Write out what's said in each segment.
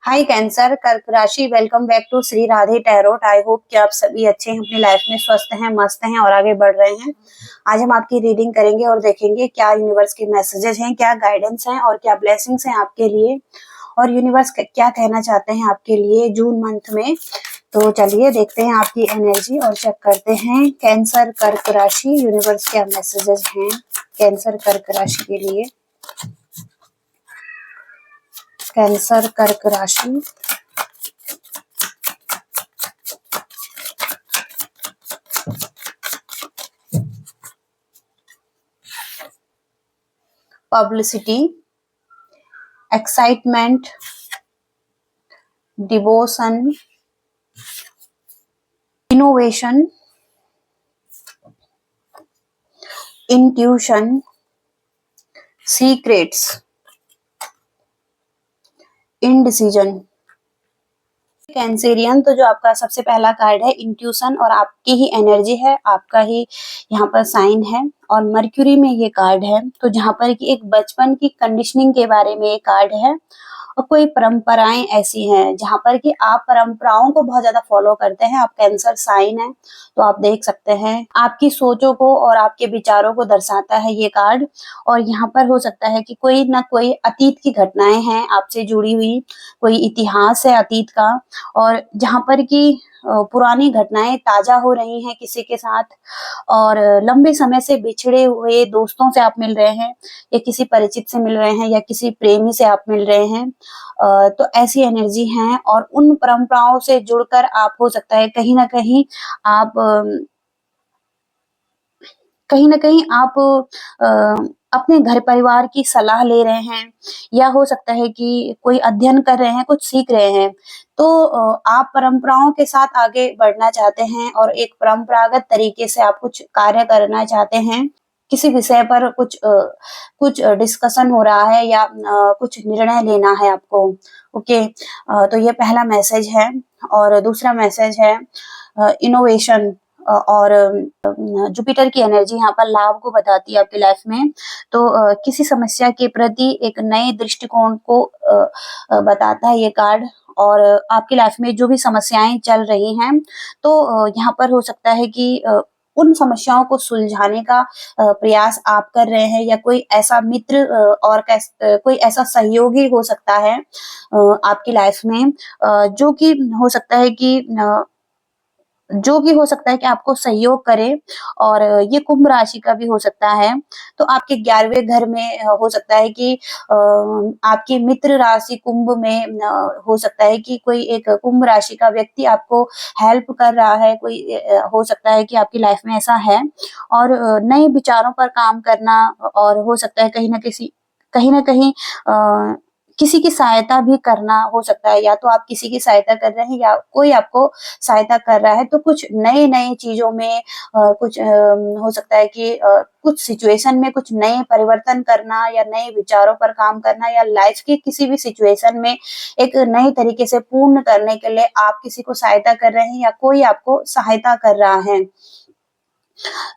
हाय cancer कर्क राशि, welcome back to Shri Radhe tarot. I hope कि आप सभी अच्छे हैं, अपनी लाइफ में स्वस्थ हैं, मस्त हैं और आगे बढ़ रहे हैं। आज हम आपकी रीडिंग करेंगे और देखेंगे क्या यूनिवर्स के मैसेजेस हैं, क्या गाइडेंस हैं और क्या ब्लेसिंग्स हैं आपके लिए, और यूनिवर्स क्या कहना चाहते हैं आपके लिए जून मंथ में। तो चलिए देखते हैं आपकी एनर्जी और चेक करते हैं कैंसर कर्क राशि, यूनिवर्स क्या मैसेजेस हैं कैंसर कर्क राशि के लिए। कैंसर कर्क राशि, publicity, excitement, devotion, innovation, intuition, secrets, indecision. Cancerian, तो जो आपका सबसे पहला कार्ड है इंट्यूशन, और आपकी ही एनर्जी है, आपका ही यहाँ पर साइन है और मर्क्यूरी में ये कार्ड है। तो जहाँ पर कि एक बचपन की कंडीशनिंग के बारे में ये कार्ड है, और कोई परंपराएं ऐसी हैं जहां पर कि आप परंपराओं को बहुत ज्यादा फॉलो करते हैं। आप कैंसर साइन है, तो आप देख सकते हैं आपकी सोचों को और आपके विचारों को दर्शाता है ये कार्ड। और यहाँ पर हो सकता है कि कोई ना कोई अतीत की घटनाएं हैं आपसे जुड़ी हुई, कोई इतिहास है अतीत का, और जहां पर कि पुरानी घटनाएं ताजा हो रही हैं किसी के साथ, और लंबे समय से बिछड़े हुए दोस्तों से आप मिल रहे हैं, या किसी परिचित से मिल रहे हैं, या किसी प्रेमी से आप मिल रहे हैं। तो ऐसी एनर्जी है, और उन परंपराओं से जुड़कर आप हो सकता है कहीं ना कहीं आप कहीं ना कहीं आप अपने घर परिवार की सलाह ले रहे हैं, या हो सकता है कि कोई अध्ययन कर रहे हैं, कुछ सीख रहे हैं। तो आप परंपराओं के साथ आगे बढ़ना चाहते हैं और एक परंपरागत तरीके से आप कुछ कार्य करना चाहते हैं। किसी विषय पर कुछ डिस्कशन हो रहा है, या कुछ निर्णय लेना है आपको। ओके, तो ये पहला मैसेज है। और दूसरा मैसेज है इनोवेशन, और जुपिटर की एनर्जी यहाँ पर लाभ को बताती है आपकी लाइफ में। तो किसी समस्या के प्रति एक नए दृष्टिकोण को बताता है ये कार्ड। और आपकी लाइफ में जो भी समस्याएं चल रही हैं, तो यहाँ पर हो सकता है कि उन समस्याओं को सुलझाने का प्रयास आप कर रहे हैं, या कोई ऐसा मित्र और कोई ऐसा सहयोगी हो सकता है आपकी लाइफ में, जो कि हो सकता है कि हो सकता है कि आपको सहयोग करे। और ये कुंभ राशि का भी हो सकता है। तो आपके 11वें घर में हो सकता है कि आपकी मित्र राशि कुंभ में हो सकता है कि कोई एक कुंभ राशि का व्यक्ति आपको हेल्प कर रहा है। कोई हो सकता है कि आपकी लाइफ में ऐसा है। और नए विचारों पर काम करना, और हो सकता है कहीं ना कहीं किसी की सहायता भी करना हो सकता है। या तो आप किसी की सहायता कर रहे हैं, या कोई आपको सहायता कर रहा है। तो कुछ नए नए चीजों में कुछ हो सकता है कि कुछ सिचुएशन में कुछ नए परिवर्तन करना, या नए विचारों पर काम करना, या लाइफ के किसी भी सिचुएशन में एक नए तरीके से पूर्ण करने के लिए आप किसी को सहायता कर रहे हैं, या कोई आपको सहायता कर रहा है।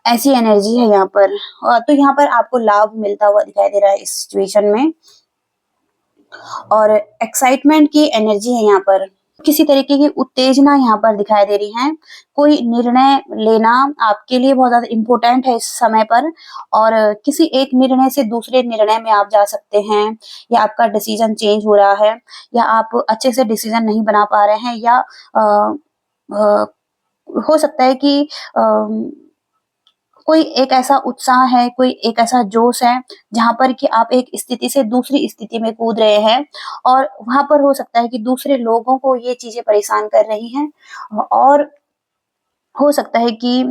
ऐसी एनर्जी है यहाँ पर। तो यहाँ पर आपको लाभ मिलता हुआ दिखाई दे रहा है इस सिचुएशन में। और एक्साइटमेंट की एनर्जी है यहाँ पर। किसी तरीके की उत्तेजना यहाँ पर दिखाई दे रही है। कोई निर्णय लेना आपके लिए बहुत ज्यादा इम्पोर्टेंट है इस समय पर, और किसी एक निर्णय से दूसरे निर्णय में आप जा सकते हैं, या आपका डिसीजन चेंज हो रहा है, या आप अच्छे से डिसीजन नहीं बना पा रहे हैं, या हो सकता है कि कोई एक ऐसा उत्साह है, कोई एक ऐसा जोश है जहां पर कि आप एक स्थिति से दूसरी स्थिति में कूद रहे हैं, और वहां पर हो सकता है कि दूसरे लोगों को ये चीजें परेशान कर रही हैं। और हो सकता है कि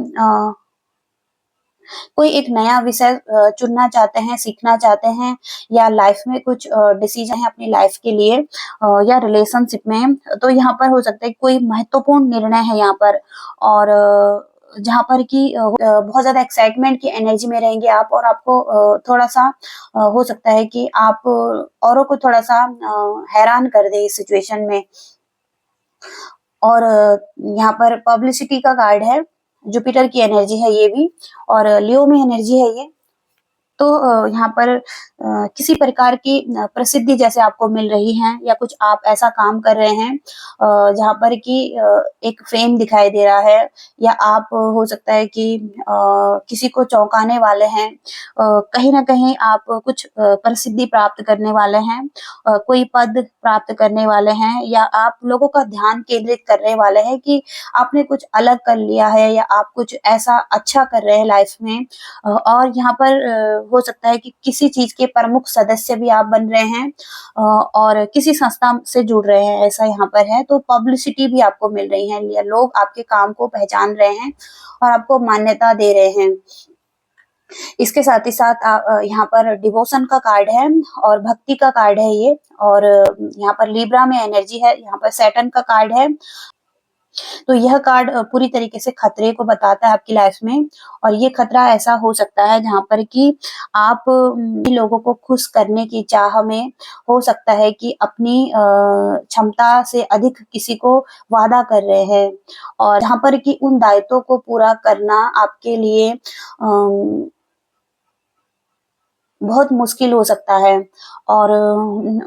कोई एक नया विषय चुनना चाहते हैं, सीखना चाहते हैं, या लाइफ में कुछ डिसीजन है अपनी लाइफ के लिए, या रिलेशनशिप में। तो यहाँ पर हो सकता है कोई महत्वपूर्ण निर्णय है यहाँ पर। और जहाँ पर कि बहुत ज्यादा एक्साइटमेंट की एनर्जी में रहेंगे आप, और आपको थोड़ा सा हो सकता है कि आप औरों को थोड़ा सा हैरान कर दे इस सिचुएशन में। और यहाँ पर पब्लिसिटी का कार्ड है, जुपिटर की एनर्जी है ये भी, और लियो में एनर्जी है ये। तो यहाँ पर किसी प्रकार की प्रसिद्धि जैसे आपको मिल रही है, या कुछ आप ऐसा काम कर रहे हैं जहाँ पर कि एक फेम दिखाई दे रहा है, या आप हो सकता है कि किसी को चौंकाने वाले हैं। कहीं न कहीं आप कुछ प्रसिद्धि प्राप्त करने वाले हैं, कोई पद प्राप्त करने वाले हैं, या आप लोगों का ध्यान केंद्रित करने वाले हैं कि आपने कुछ अलग कर लिया है, या आप कुछ ऐसा अच्छा कर रहे हैं लाइफ में। और यहाँ पर हो सकता है कि किसी चीज़ के प्रमुख सदस्य भी आप बन रहे हैं, और किसी संस्था से जुड़ रहे हैं, ऐसा यहाँ पर है। तो पब्लिसिटी भी आपको मिल रही है, या लोग आपके काम को पहचान रहे हैं और आपको मान्यता दे रहे हैं। इसके साथ ही साथ यहाँ पर डिवोशन का कार्ड है और भक्ति का कार्ड है ये, और यहाँ पर लिब्रा में एनर्जी है, यहाँ पर सैटर्न का कार्ड है। तो यह कार्ड पूरी तरीके से खतरे को बताता है आपकी लाइफ में, और ये खतरा ऐसा हो सकता है जहाँ पर कि आप लोगों को खुश करने की चाह में हो सकता है कि अपनी क्षमता से अधिक किसी को वादा कर रहे हैं, और जहाँ पर कि उन दायित्वों को पूरा करना आपके लिए बहुत मुश्किल हो सकता है। और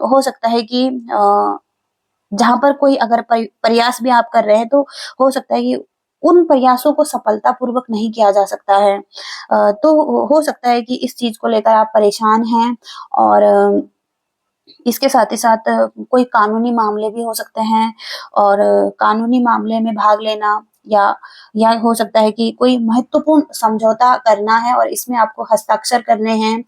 हो सकता है कि जहाँ पर कोई अगर प्रयास भी आप कर रहे हैं, तो हो सकता है कि उन प्रयासों को सफलतापूर्वक नहीं किया जा सकता है। तो हो सकता है कि इस चीज़ को लेकर आप परेशान हैं, और इसके साथ ही साथ कोई कानूनी मामले भी हो सकते हैं, और कानूनी मामले में भाग लेना, या हो सकता है कि कोई महत्वपूर्ण समझौता करना है और इसमें आपको हस्ताक्षर करने हैं।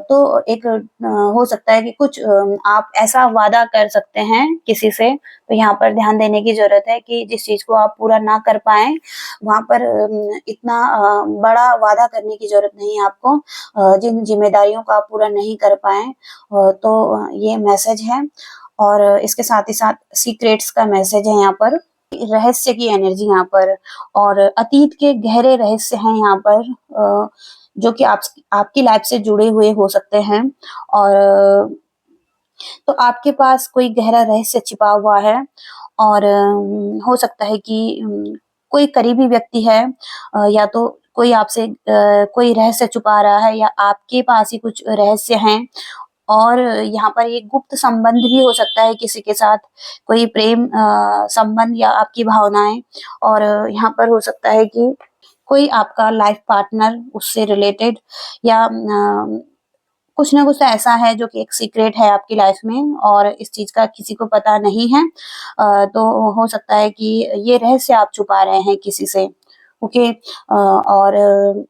तो एक हो सकता है कि कुछ आप ऐसा वादा कर सकते हैं किसी से, तो यहाँ पर ध्यान देने की ज़रूरत है कि जिस चीज़ को आप पूरा ना कर पाएँ, वहाँ पर इतना बड़ा वादा करने की ज़रूरत नहीं है आपको, जिन ज़िम्मेदारियों को आप पूरा नहीं कर पाएँ। तो ये मैसेज है, और इसके साथ ही साथ सीक्रेट्स का मैसेज है यहाँ पर, रहस्य की एनर्जी यहाँ पर, और अतीत के गहरे रहस्य हैं यहाँ पर, जो कि आपकी लाइफ से जुड़े हुए हो सकते हैं, और तो आपके पास कोई गहरा रहस्य छिपा हुआ है, और हो सकता है कि कोई करीबी व्यक्ति है, या तो कोई आपसे कोई रहस्य छुपा रहा है, या आपके पास ही कुछ रहस्य हैं, और यहाँ पर ये गुप्त संबंध भी हो सकता है किसी के साथ, कोई प्रेम संबंध या आपकी भावनाएं, और यहाँ पर हो सकता है कि कोई आपका लाइफ पार्टनर उससे रिलेटेड, या कुछ ना कुछ तो ऐसा है जो कि एक सीक्रेट है आपकी लाइफ में, और इस चीज का किसी को पता नहीं है। तो हो सकता है कि ये रहस्य आप छुपा रहे हैं किसी से। ओके, और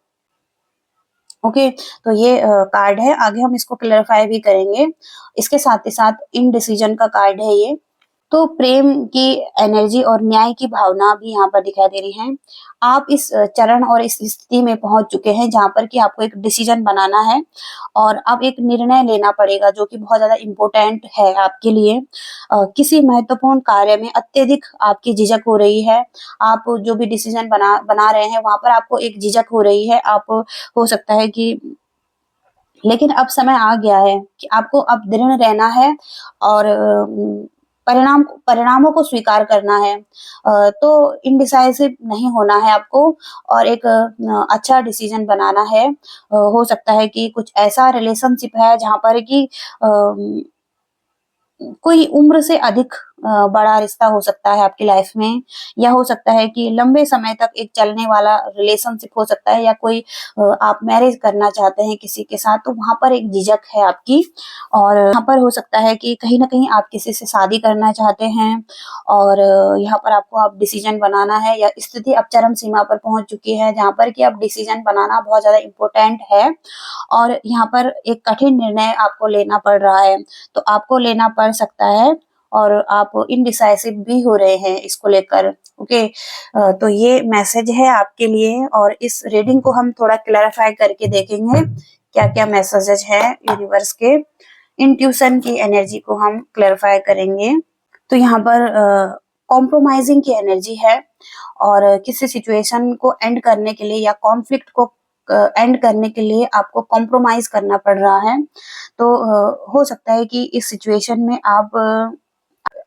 ओके, तो ये कार्ड है, आगे हम इसको क्लैरिफाई भी करेंगे। इसके साथ ही साथ इनडिसीजन का कार्ड है ये। तो प्रेम की एनर्जी और न्याय की भावना भी यहाँ पर दिखाई दे रही है। आप इस चरण और इस स्थिति में पहुंच चुके हैं जहाँ पर कि आपको एक डिसीजन बनाना है, और अब एक निर्णय लेना पड़ेगा जो कि बहुत ज़्यादा इम्पोर्टेंट है आपके लिए। किसी महत्वपूर्ण कार्य में अत्यधिक आपकी झिझक हो रही है। आप जो भी डिसीजन बना रहे हैं, वहाँ पर आपको एक झिझक हो रही है। आप हो सकता है कि, लेकिन अब समय आ गया है कि आपको अब दृढ़ रहना है, और परिणामों को स्वीकार करना है। तो इनडिसाइसिव नहीं होना है आपको, और एक अच्छा डिसीजन बनाना है। हो सकता है कि कुछ ऐसा रिलेशनशिप है जहाँ पर कि कोई उम्र से अधिक बड़ा रिश्ता हो सकता है आपकी लाइफ में, या हो सकता है कि लंबे समय तक एक चलने वाला रिलेशनशिप हो सकता है, या कोई आप मैरिज करना चाहते हैं किसी के साथ, तो वहाँ पर एक झिझक है आपकी। और यहाँ पर हो सकता है कि कहीं न कहीं आप किसी से शादी करना चाहते हैं, और यहाँ पर आपको अब डिसीजन बनाना है, या स्थिति अब चरम सीमा पर पहुँच चुकी है जहाँ पर कि अब डिसीजन बनाना बहुत ज़्यादा इम्पोर्टेंट है, और यहाँ पर एक कठिन निर्णय आपको लेना पड़ रहा है। तो आपको लेना पड़ सकता है, और आप इनडिसाइसिव भी हो रहे हैं इसको लेकर। ओके, तो ये मैसेज है आपके लिए, और इस रीडिंग को हम थोड़ा क्लैरिफाई करके देखेंगे क्या-क्या मैसेजेस है यूनिवर्स के। इंट्यूशन की एनर्जी को हम क्लैरिफाई करेंगे। तो यहाँ पर कॉम्प्रोमाइजिंग की एनर्जी है, और किसी सिचुएशन को एंड करने के लिए या कॉन्फ्लिक्ट को एंड करने के लिए आपको कॉम्प्रोमाइज करना पड़ रहा है। तो हो सकता है कि इस सिचुएशन में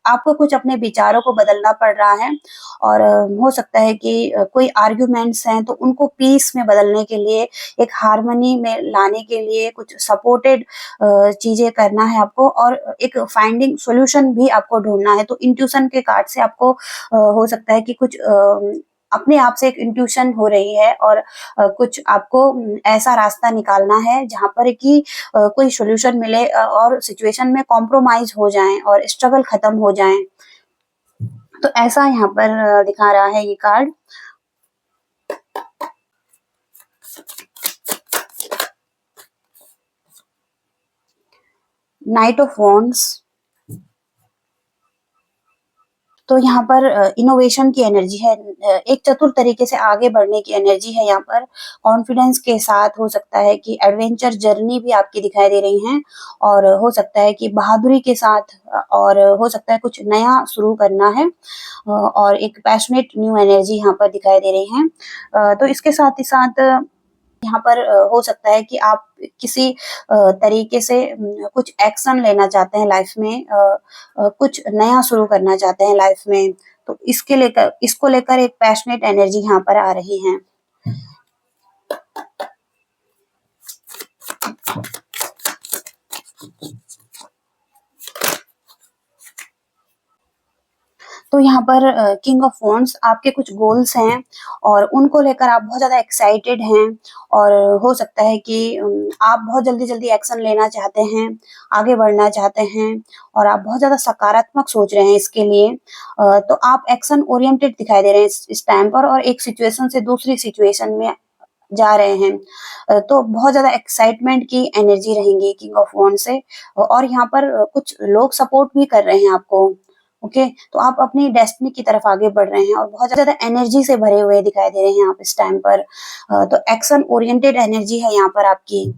आपको कुछ अपने विचारों को बदलना पड़ रहा है और हो सकता है कि कोई आर्ग्यूमेंट्स हैं तो उनको पीस में बदलने के लिए, एक हार्मनी में लाने के लिए कुछ सपोर्टेड चीज़ें करना है आपको और एक फाइंडिंग सॉल्यूशन भी आपको ढूँढना है। तो इंट्यूशन के कार्ड से आपको हो सकता है कि कुछ अपने आप से एक इंट्यूशन हो रही है और कुछ आपको ऐसा रास्ता निकालना है जहाँ पर कि कोई सॉल्यूशन मिले और सिचुएशन में कॉम्प्रोमाइज़ हो जाएँ और स्ट्रगल खत्म हो जाएँ। तो ऐसा यहाँ पर दिखा रहा है ये कार्ड। Night of wands. तो यहाँ पर इनोवेशन की एनर्जी है, एक चतुर तरीके से आगे बढ़ने की एनर्जी है यहाँ पर। कॉन्फिडेंस के साथ हो सकता है कि एडवेंचर जर्नी भी आपकी दिखाई दे रही हैं और हो सकता है कि बहादुरी के साथ और हो सकता है कुछ नया शुरू करना है और एक पैशनेट न्यू एनर्जी यहाँ पर दिखाई दे रही है। तो इसके साथ ही साथ यहाँ पर हो सकता है कि आप किसी तरीके से कुछ एक्शन लेना चाहते हैं लाइफ में, कुछ नया शुरू करना चाहते हैं लाइफ में, तो इसको लेकर एक पैशनेट एनर्जी यहाँ पर आ रही है। तो यहाँ पर किंग ऑफ वॉन्ड्स, आपके कुछ गोल्स हैं और उनको लेकर आप बहुत ज़्यादा एक्साइटेड हैं और हो सकता है कि आप बहुत जल्दी-जल्दी एक्शन लेना चाहते हैं, आगे बढ़ना चाहते हैं और आप बहुत ज़्यादा सकारात्मक सोच रहे हैं इसके लिए। तो आप एक्शन ओरिएंटेड दिखाई दे रहे हैं इस टाइम पर और एक सिचुएशन से दूसरी सिचुएशन में जा रहे हैं। तो बहुत ज़्यादा एक्साइटमेंट की एनर्जी रहेंगी किंग ऑफ वॉन्ड से और यहाँ पर कुछ लोग सपोर्ट भी कर रहे हैं आपको। ओके, तो आप अपनी डेस्टिनी की तरफ आगे बढ़ रहे हैं और बहुत ज़्यादा एनर्जी से भरे हुए दिखाई दे रहे हैं आप इस टाइम पर। तो एक्शन ओरिएंटेड एनर्जी है यहाँ पर आपकी।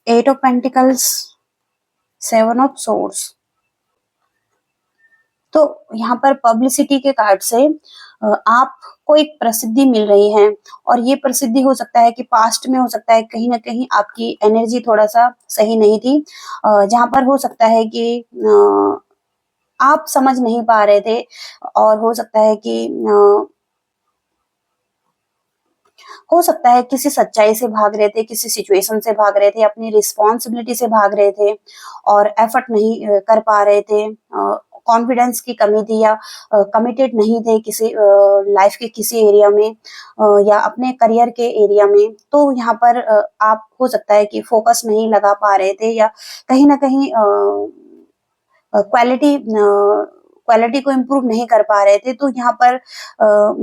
Eight of pentacles, seven of swords. तो यहाँ पर पब्लिसिटी के कार्ड से आपको एक प्रसिद्धि मिल रही है और ये प्रसिद्धि हो सकता है कि पास्ट में हो सकता है कहीं न कहीं आपकी एनर्जी थोड़ा-सा सही नहीं थी। जहाँ पर हो सकता है कि आप समझ नहीं पा रहे थे और हो सकता है किसी सच्चाई से भाग रहे थे, किसी सिचुएशन से भाग रहे थे, अपनी रिस्पॉन्सिबिलिटी से भाग रहे थे और एफर्ट नहीं कर पा रहे थे। कॉन्फिडेंस की कमी थी या कमिटेड नहीं थे किसी लाइफ के किसी एरिया में या अपने करियर के एरिया में। तो यहाँ पर आप हो सकता है कि फोकस नहीं लगा पा रहे थे या कहीं न कहीं क्वालिटी को इम्प्रूव नहीं कर पा रहे थे, तो यहाँ पर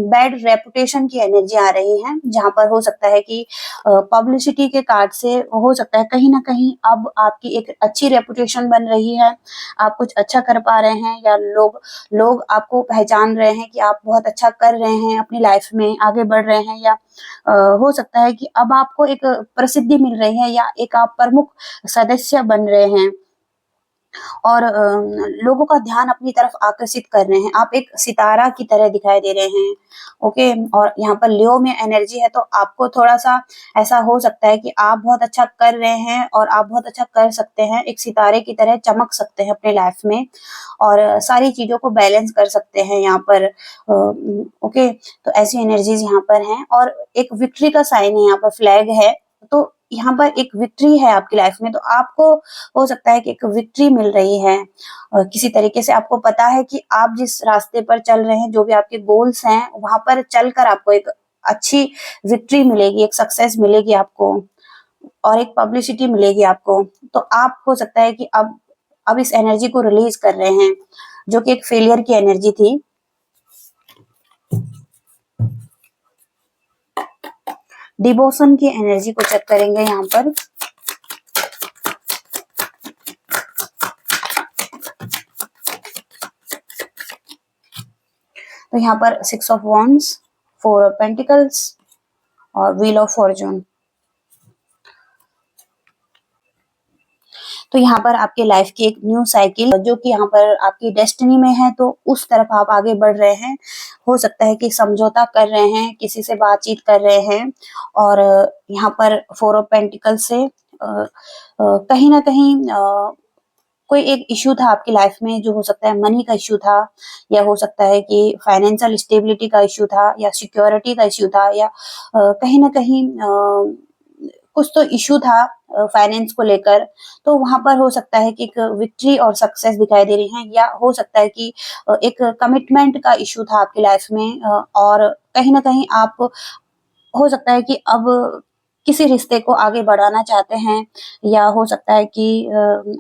बैड रेपुटेशन की एनर्जी आ रही है, जहाँ पर हो सकता है कि पब्लिसिटी के कार्ड से हो सकता है कहीं न कहीं अब आपकी एक अच्छी रेपुटेशन बन रही है, आप कुछ अच्छा कर पा रहे हैं या लोग लोग आपको पहचान रहे हैं कि आप बहुत अच्छा कर रहे हैं अपनी लाइफ में, आगे बढ़ रहे हैं या हो सकता है कि अब आपको एक प्रसिद्धि मिल रही है या एक आप प्रमुख सदस्य बन रहे हैं। और लोगों का ध्यान अपनी तरफ आकर्षित कर रहे हैं। आप एक सितारा की तरह दिखाई दे रहे हैं, ओके? और यहाँ पर लियो में एनर्जी है तो आपको थोड़ा-सा ऐसा हो सकता है कि आप बहुत अच्छा कर रहे हैं और आप बहुत अच्छा कर सकते हैं, एक सितारे की तरह चमक सकते हैं अपने लाइफ में और सारी चीज़ों को बैलेंस कर सकते हैं यहाँ पर ओके? तो ऐसी एनर्जीज़ यहाँ पर हैं और एक विक्ट्री का साइन है यहाँ पर फ्लैग है, तो यहाँ पर एक विक्ट्री है आपकी लाइफ में तो आपको हो सकता है कि एक विक्ट्री मिल रही है किसी तरीके से आपको पता है कि आप जिस रास्ते पर चल रहे हैं, जो भी आपके गोल्स हैं, वहाँ पर चलकर आपको एक अच्छी विक्ट्री मिलेगी, एक सक्सेस मिलेगी आपको और एक पब्लिसिटी मिलेगी आपको। तो आप हो सकता है कि अब इस एनर्जी को रिलीज़ कर रहे हैं, जो कि एक फेलियर की एनर्जी थी। डिवोशन की एनर्जी को चेक करेंगे यहाँ पर। तो यहाँ पर 6 ऑफ वॉन्ड्स, 4 ऑफ पेंटिकल्स और व्हील ऑफ फॉर्च्यून। तो यहाँ पर आपके लाइफ की एक न्यू साइकिल जो कि यहाँ पर आपकी डेस्टिनी में है, तो उस तरफ आप आगे बढ़ रहे हैं। हो सकता है कि समझौता कर रहे हैं, किसी से बातचीत कर रहे हैं, और यहाँ पर 4 ऑफ पेंटिकल से कहीं न कहीं कोई एक इश्यू था आपकी लाइफ में, जो हो सकता है मनी का इश्यू था, या हो सकता है कि फाइनेंशियल स्टेबिलिटी का इश्यू था, या सिक्योरिटी का इश्यू था, या कहीं न कहीं कुछ तो इश्यू था फाइनेंस को लेकर। तो वहाँ पर हो सकता है कि एक विक्ट्री और सक्सेस दिखाई दे रही है, या हो सकता है कि एक कमिटमेंट का इश्यू था आपकी लाइफ में, और कहीं न कहीं आप हो सकता है कि अब किसी रिश्ते को आगे बढ़ाना चाहते हैं, या हो सकता है कि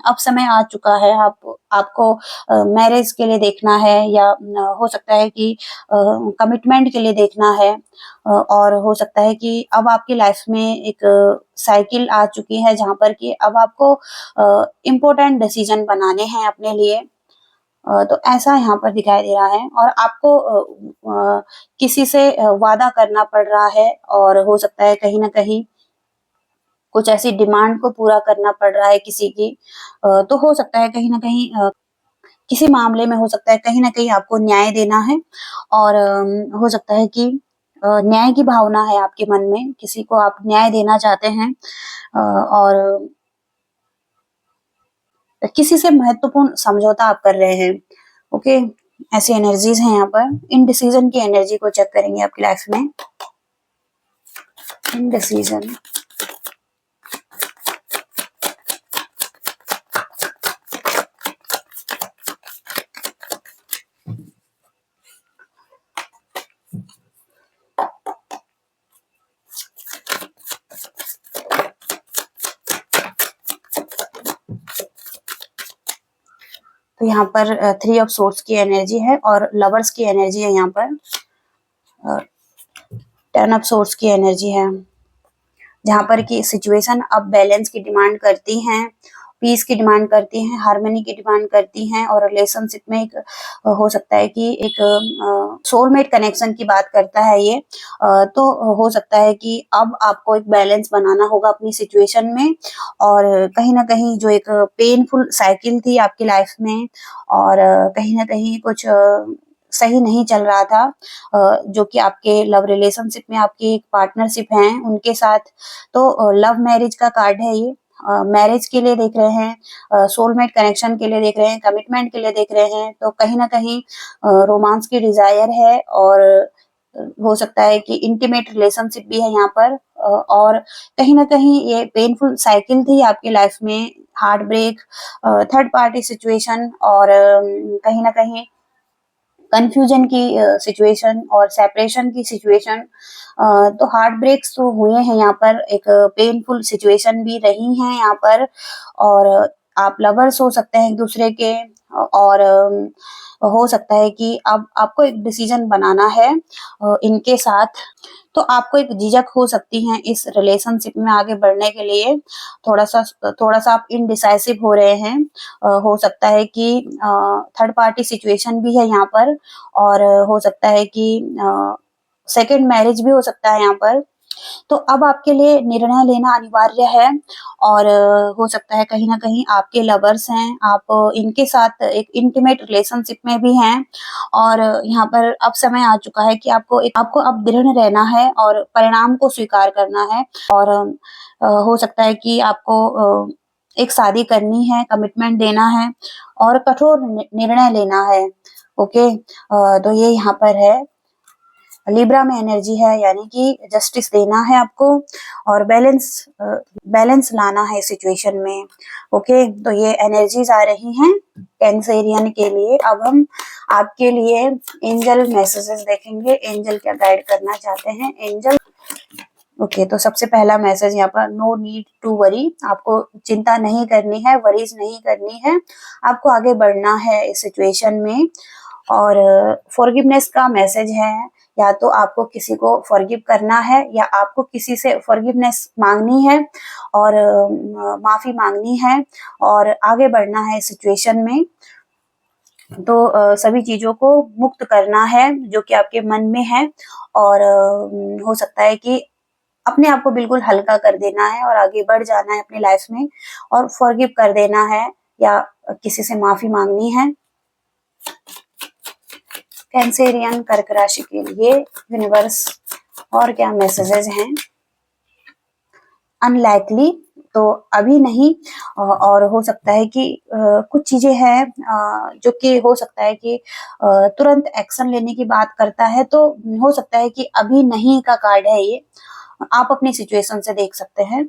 अब समय आ चुका है, आपको मैरिज के लिए देखना है, या हो सकता है कि कमिटमेंट के लिए देखना है, और हो सकता है कि अब आपकी लाइफ में एक साइकिल आ चुकी है जहाँ पर कि अब आपको इम्पोर्टेंट डिसीजन बनाने हैं अपने लिए। तो ऐसा यहाँ पर दिखाई दे रहा है, और आपको किसी से वादा करना पड़ रहा है, और हो सकता है कहीं न कहीं कुछ ऐसी डिमांड को पूरा करना पड़ रहा है किसी की। तो हो सकता है कहीं न कहीं किसी मामले में हो सकता है कहीं न कहीं आपको न्याय देना है, और हो सकता है कि न्याय की भावना है आपके मन में, किसी को आप न्याय देना चाहते हैं, और किसी से महत्वपूर्ण समझौता आप कर रहे हैं। ओके, ऐसी एनर्जीज हैं यहाँ पर। इनडिसीजन की एनर्जी को चेक करेंगे आपकी लाइफ में। इनडिसीजन, तो यहाँ पर 3 ऑफ सोर्ड्स की एनर्जी है, और लवर्स की एनर्जी है यहाँ पर। 10 ऑफ सोर्ड्स की एनर्जी है, जहाँ पर कि सिचुएशन अब बैलेंस की डिमांड करती हैं, पीस की डिमांड करती हैं, हार्मनी की डिमांड करती हैं, और रिलेशनशिप में एक हो सकता है कि एक सोलमेट कनेक्शन की बात करता है ये। तो हो सकता है कि अब आपको एक बैलेंस बनाना होगा अपनी सिचुएशन में, और कहीं न कहीं जो एक पेनफुल साइकिल थी आपकी लाइफ में, और कहीं न कहीं कुछ सही नहीं चल रहा था, जो कि आपके लव रिलेशनशिप में आपकी एक पार्टनरशिप है उनके साथ। तो लव मैरिज का कार्ड है ये। मैरिज के लिए देख रहे हैं, सोलमेट कनेक्शन के लिए देख रहे हैं, कमिटमेंट के लिए देख रहे हैं, तो कहीं न कहीं रोमांस की डिज़ायर है, और हो सकता है कि इंटीमेट रिलेशनशिप भी है यहाँ पर, और कहीं न कहीं ये पेनफुल साइकिल थी आपकी लाइफ में, heart break, third party situation, और कहीं न कहीं कन्फ्यूजन की सिचुएशन, और सेपरेशन की सिचुएशन। तो हार्ट ब्रेक्स तो हुए हैं यहाँ पर, एक पेनफुल सिचुएशन भी रही हैं यहाँ पर, और आप लवर्स हो सकते हैं एक दूसरे के, और हो सकता है कि अब आपको एक डिसीजन बनाना है इनके साथ। तो आपको एक झिझक हो सकती है इस रिलेशनशिप में आगे बढ़ने के लिए, थोड़ा-सा आप इनडिसाइसिव हो रहे हैं। हो सकता है कि थर्ड पार्टी सिचुएशन भी है यहाँ पर, और हो सकता है कि सेकंड मैरिज भी हो सकता है यहाँ पर। तो अब आपके लिए निर्णय लेना अनिवार्य है, और हो सकता है कहीं न कहीं आपके लवर्स हैं, आप इनके साथ एक इंटीमेट रिलेशनशिप में भी हैं, और यहाँ पर अब समय आ चुका है कि आपको अब दृढ़ रहना है, और परिणाम को स्वीकार करना है, और हो सकता है कि आपको एक शादी करनी है, कमिटमेंट देना है, और कठोर निर्णय लेना है। ओके, तो ये यहाँ पर है। लिब्रा में एनर्जी है, यानी कि जस्टिस देना है आपको, और बैलेंस लाना है सिचुएशन में। ओके, तो ये एनर्जीज आ रही हैं कैंसरियन के लिए। अब हम आपके लिए एंजल मैसेजेस देखेंगे, एंजल क्या गाइड करना चाहते हैं एंजल। ओके, तो सबसे पहला मैसेज यहाँ पर, नो नीड टू वरी, आपको चिंता नहीं करनी है, वरीज नहीं करनी है, आपको आगे बढ़ना है इस सिचुएशन में। और फॉरगिवनेस का मैसेज है, या तो आपको किसी को फॉरगिव करना है, या आपको किसी से फॉरगिवनेस मांगनी है, और माफी मांगनी है, और आगे बढ़ना है इस सिचुएशन में। तो सभी चीजों को मुक्त करना है जो कि आपके मन में है, और हो सकता है कि अपने आप को बिल्कुल हल्का कर देना है और आगे बढ़ जाना है अपनी लाइफ में और फॉरगिव कर देना है या किसी से माफी मांगनी है। कैंसेरियन कर्क राशि के लिए यूनिवर्स और क्या मैसेजेस हैं? अनलाइकली, तो अभी नहीं, और हो सकता है कि कुछ चीजें हैं जो कि हो सकता है कि तुरंत एक्शन लेने की बात करता है, तो हो सकता है कि अभी नहीं का कार्ड है ये। आप अपनी सिचुएशन से देख सकते हैं।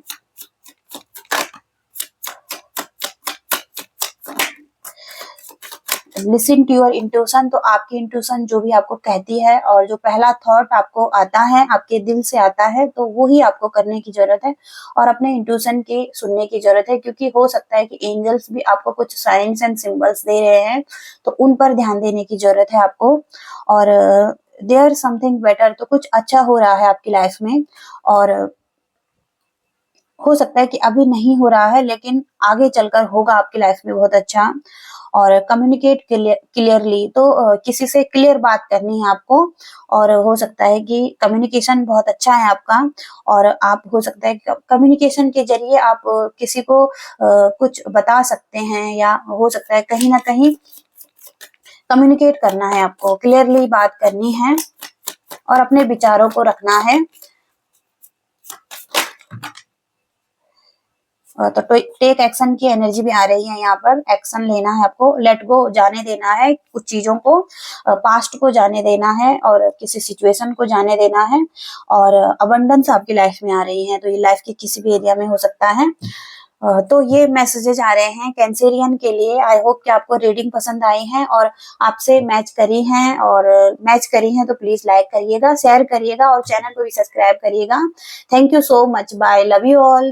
लिसन टू योर इंट्यूशन, तो आपकी इंट्यूशन जो भी आपको कहती है और जो पहला थॉट आपको आता है, आपके दिल से आता है, तो वो ही आपको करने की जरूरत है और अपने इंट्यूशन की सुनने की जरूरत है, क्योंकि हो सकता है कि एंजल्स भी आपको कुछ साइंस एंड सिंबल्स दे रहे हैं, तो उन पर ध्यान देने की जरूरत है आपको। और देयर समथिंग बेटर, तो कुछ अच्छा हो रहा है आपकी लाइफ में और हो सकता है कि अभी नहीं हो रहा है लेकिन आगे चलकर होगा आपकी लाइफ में बहुत अच्छा। और कम्युनिकेट क्लियरली, तो किसी से क्लियर बात करनी है आपको और हो सकता है कि कम्युनिकेशन बहुत अच्छा है आपका और आप हो सकता है कम्युनिकेशन के जरिए आप किसी को कुछ बता सकते हैं या हो सकता है कहीं ना कहीं कम्युनिकेट करना है आपको, क्लियरली बात करनी है और अपने विचारों को रखना है। तो टेक एक्शन की एनर्जी भी आ रही है यहाँ पर। एक्शन लेना है आपको, लेट गो, जाने देना है कुछ चीजों को, पास्ट को जाने देना है और किसी सिचुएशन को जाने देना है। और अबंडेंस आपकी लाइफ में आ रही है, तो ये लाइफ के किसी भी एरिया में हो सकता है। तो ये मैसेजेस आ रहे हैं कैंसेरियन के लिए। आई होप कि आपको रीडिंग पसंद आई है और आपसे मैच करी हैं, और मैच करी हैं तो प्लीज लाइक करिएगा, शेयर करिएगा और चैनल को भी सब्सक्राइब करिएगा। Thank you so much, bye, love you all.